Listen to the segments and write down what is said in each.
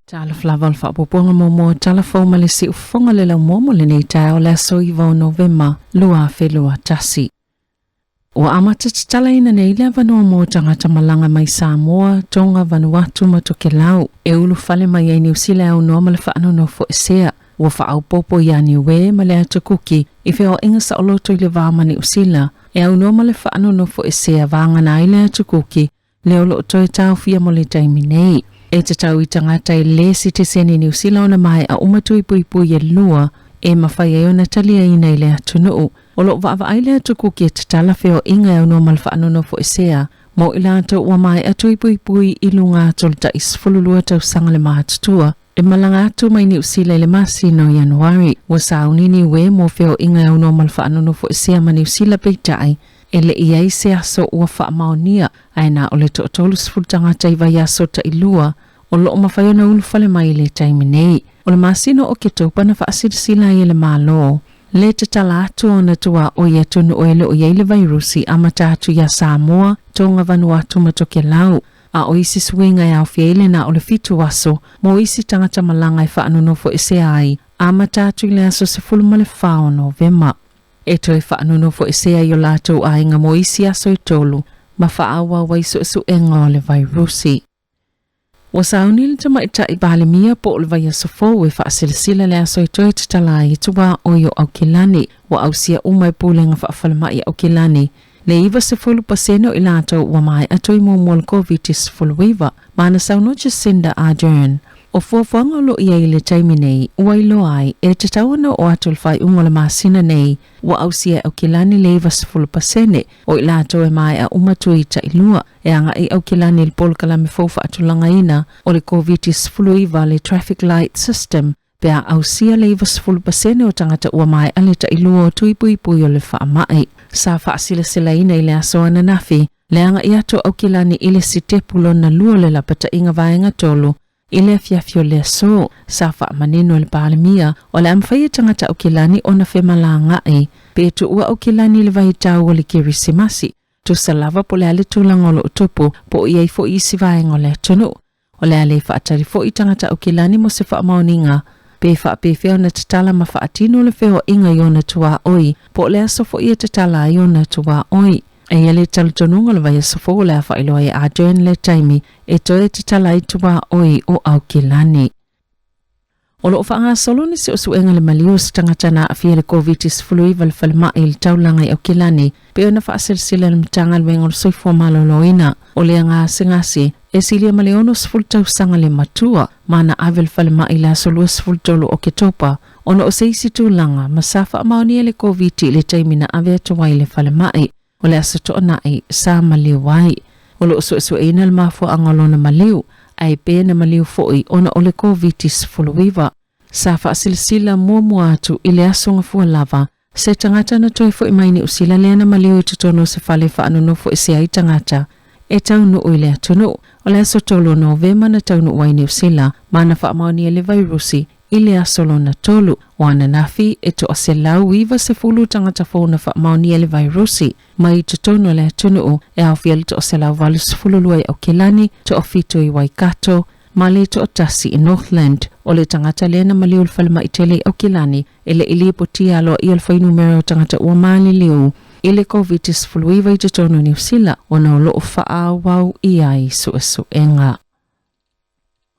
Tala Flaval whaapoponga mo Tala Fou malisi ufonga le lau momo le nei tau le so i vau Novema lua whelua tasi. O amata tala ina nei le vanua mo tangata malanga mai Samoa tonga Vanuatu matoke lau e ulu fale mai ai New Zealand au noa male whaano no fo esea ua whaau popo i ani we male atu kuki i wheo inga sa oloto i le vāma New Zealand e au noa male whaano no fo esea vāngana i le atu kuki le olo toi tau fia mo le taimi nei. E te tau i tangata i le si te seni New Zealand na mai a umatui pui e lua e mawhai e ona talia ina i le atunuu. O lo wa ai le atu kuki e te tala wheo inga au no malfa anono fo esea. Mo ila atu ua mai atui pui i lunga atol ta isfululua tau sanga le mahatutua. E malanga atu mai New Zealand le masi no Januari. Wa saunini we mo wheo inga au no malfa anono fo esea ma New Zealand peitai. Ele iai se aso ua wha maonia aina o le to'atolu sfultanga taiva aso ta ilua o lo mawhaiona ulufale mai le taimi nei. O le masino o ke taupa na whaasirisila i le malo. Le te tala atu o na tua o ia tunu o ele o ia le vairusi amata atu ia Samoa tonga Vanuatu matoke lau. A o isi suinga e au fiele na o le fitu aso mo isi tangata malanga i whaanonofo ese ai amata atu i le aso se fulma le whao Novema. E toi whaanono fo esea i o lātou a inga mo isi aso i tolu, ma whaawa waiso esu e ngā le vairusi. Wa sauni le tamaita i bale mia po le vai aso fo e whaasilisila le aso i toi te talai i tuwa o i o Aukilani, wa ausia umai pūlenga whaafalama i Aukilani. Le iwa se fulu paseno i lātou wa mai atoi mo mua le COVID-19 fuluiva, mana sauno Jacinda Ardern. O fuafuanga lo ia i le taimi nei, ua ilo ai, e te tauana o atul fai ungola masina nei, wa ausia Aukilani le iwa sifulu pasene, o i lato e mai a umatui ta ilua, e anga i Aukilani il polkala me fofa atulanga ina, o le COVID-19 sifulu iwa le traffic light system, pea ausia le iwa sifulu pasene o tangata ua mai ale ta ilua o tuipui o le faa mai. Sa faa sila ina i le asoa na nafi, le anga i ato Aukilani ile sitepulo na lua le lapata inga vaenga tolu, ile fiafio le so sa fa maneno le palemia o le amfai tangata Aukilani ona fe malanga ai pe tu ua Aukilani le vai tau le kirisimasi tu salava po le ale tulango lo topo po ia fo isi vaenga le tonu o le ale fa atari fo tangata Aukilani mo se fa maoninga pe fa pe fe ona tala ma fa atino le feo inga yona tua oi po le aso fo ia tala yona tua oi. E ele talutonunga le vai sofo le afa ilo e Ardern le taimi e toe te talai tua oi o Aukilani. O lo whaanga solo ni se o suenga le malios tangatana a fia le COVID-19 fuluiva le falma i le taulanga i Aukilani pe ona whaasirisila le mtanga le wenga o soifua maloloina o le anga singasi e silia maleono sfultau sanga le matua mana ave le falma i la solua sfultolo o ke topa ona o seisi tūlanga masafa amaoni le COVID le taimi na ave atuwa i le falma i o le aso to'ana i sa maliu wai. O lo so ina le mafua angalona maliu, ai pe na maliu fo'i ona o le COVID-19 fuluiva. Sa whaasilisila mua atu i le aso ngafua lava, se tangata na toi fo'i mai ni usila lea na maliu i tutono se fale whaanono fo'i se ai tangata. E taunu o i le atunu, o le aso tolu Novema na taunu wai ni usila, mana whaamaoni e le vairusi, i le asolo na tolu, wana nafi e to ase lau iwa se fulu tangata fōna whaamaoni e le vairusi, mai te tono le atunu e au fiali to ase lau valu sefululua i Aukilani, to ofito i Waikato, male to otasi i Northland, o le tangata lena maliu le falma i tele i Aukilani, e le ili potia aloa i alfa numero tangata ua mali liu, i le COVID-19 fuluiva i te tono New Zealand, o na olo o faa wau i ai suenga.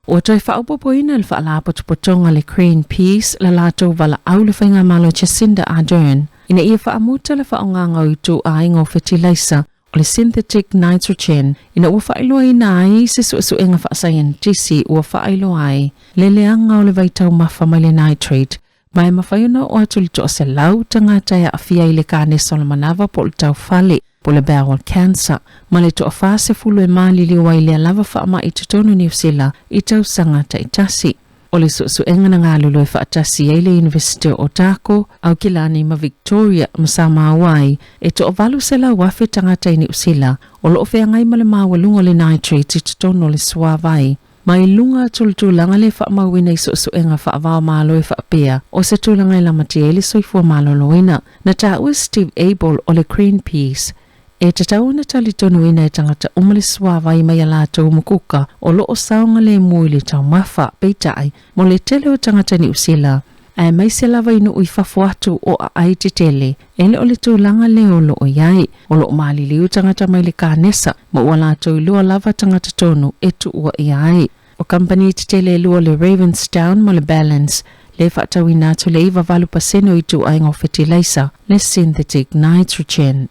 O toi whaupopoina le whaalapo tupotonga le Greenpeace la lato wala au le whainga malo Jacinda Ardern. Ina ia whaamuta le whaonganga i tū aingo fertilizer o le synthetic nitrogen. Ina ua whailoa ina ai se suenga whaascientisi ua whailoa ai. Le leanga o le vaitau mafa mai le nitrate. Mai mawhaiona o atu li toa se lau tangata ya afia i le kāne solomanava po le tau whale. Po le bowel cancer, ma le toa whase fulu e mali liwa i lea lava whaama i tutono New Zealand i tau sanga ta itasi. O le suenga na ngā lulu e whaatasi e le University o Tako, au kilani ma Victoria ma Samoa e to o valu se la wafe tangata i New Zealand o lo ofea ngai ma le mawalunga le nitrate i tutono le suavai. Mai lunga tulanga le whaamawina i suenga whaavao malo e whaapea o se tulanga i lamati e le soifua malo loina. Na ta ua Steve Abel o le Greenpeace e te tau na tali tonu ina e tangata umale suavai mai ala tau mukuka o lo o saunga le mui le tau mafa peitai mo le tele o tangata New Zealand. Ai mai se lava inu ui fafuatu o a ai te tele e le o le tūlanga le o lo o iai o lo o maali liu tangata mai le kānesa mo ua la tau lua lava tangata tonu e tu ua iai. O company te tele lua le Ravenstown mo le Balance le whaatau ina tu le iwa valu paseno i tu aingo fertilizer le synthetic nitrogen.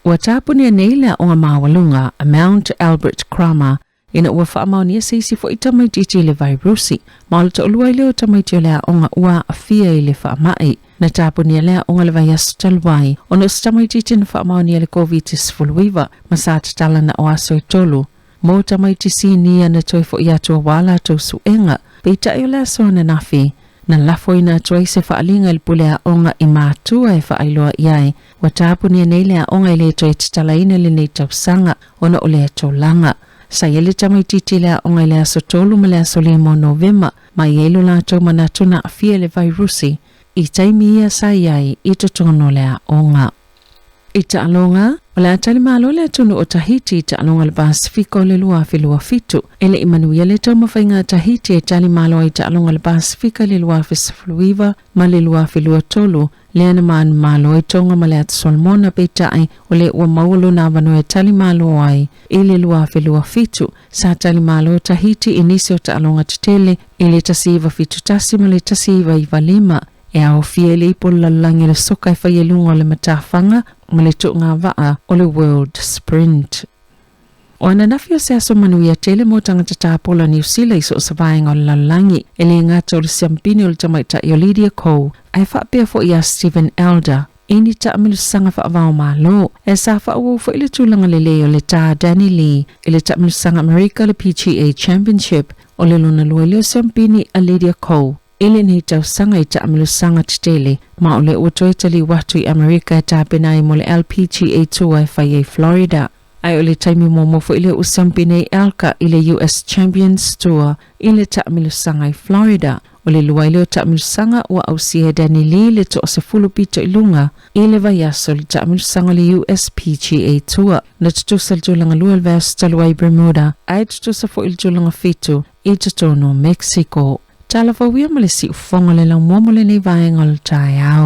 Ua tāpuni a neila o ngā mawalunga a Mount Albert Kramer ina ua whaamaonia seisi fo i tamaititi le vairusi ma o ta olua i leo tamaiti o lea o ngā ua a fia i le whaamai na tāpuni a lea o ngā le vaiasu taluai o na tamaititi na whaamaonia le COVID-19 ma sa tatala na o aso i tolu. Mo tamaiti sinia na toi fo i atua wala tau suenga peita i o lea soana nafi na lafo ina toi se whaalinga il pulea onga i mātua e whaailoa iai wa tāpuni nei lea onga i le toi titala ina le nei tau sanga ona o lea tau langa. Sa yele tamaititi lea onga i lea so tolu ma lea so limo November ma yelo la tau manatuna a fia le vairusi i taimi ia sa iai i totono lea onga. I ta alonga, o le atali malo le atunu o Tahiti i ta alonga le Pasifika o le lua whilua fitu. Ele Imanuia le tau mawhainga Tahiti e tali malo i ta alonga le Pasifika le lua whisafuiva ma le lua whilua tolu. Le ana maan malo i tonga ma le atu Solomona peitai o le ua maulo na wano e tali malo ai i le lua whilua fitu. Sa tali malo o Tahiti i nisi o ta alonga titele i le tasiva fitu tasi ma le tasiva i valima. E au fia le ipo lalangi le soka e whaielunga o le matawhanga ma le tuunga waa o le World Sprint. O ana nafi o se aso manuia tele mo tangata tāpola New Zealand iso o savaenga o le lalangi e le ngata o le siampini o le tamaita i o Lydia Cole ai whaapea fo ia Stephen Elder ini ta amilu sanga whaavao malo e sa whaau fo ile tūlanga le leo le tā Danny Lee i le ta amilu sanga America le PGA Championship o le luna lua leo siampini a Lydia Cole. Ele nei tau sanga i ta amilu sanga titele, ma o le utoetali watu i Amerika e tāpenai mo le LPGA Tour e whai Florida. Ai o le taimi momofo i le usampine Elka i le US Champions Tour i le ta amilu sanga i Florida. O le lua i leo ta amilu sanga ua au sihe Danny Lee le to o se fulu pito i lunga i le vaiaso le ta amilu sanga le US PGA Tour. Na tutusa le julanga lua le vaiaso talua i Bermuda, ai tutusa fo il julanga fitu i tutono Mexico. Tala Fou ia ma le si ufonga le lau momo le nei vaenga o le tai au.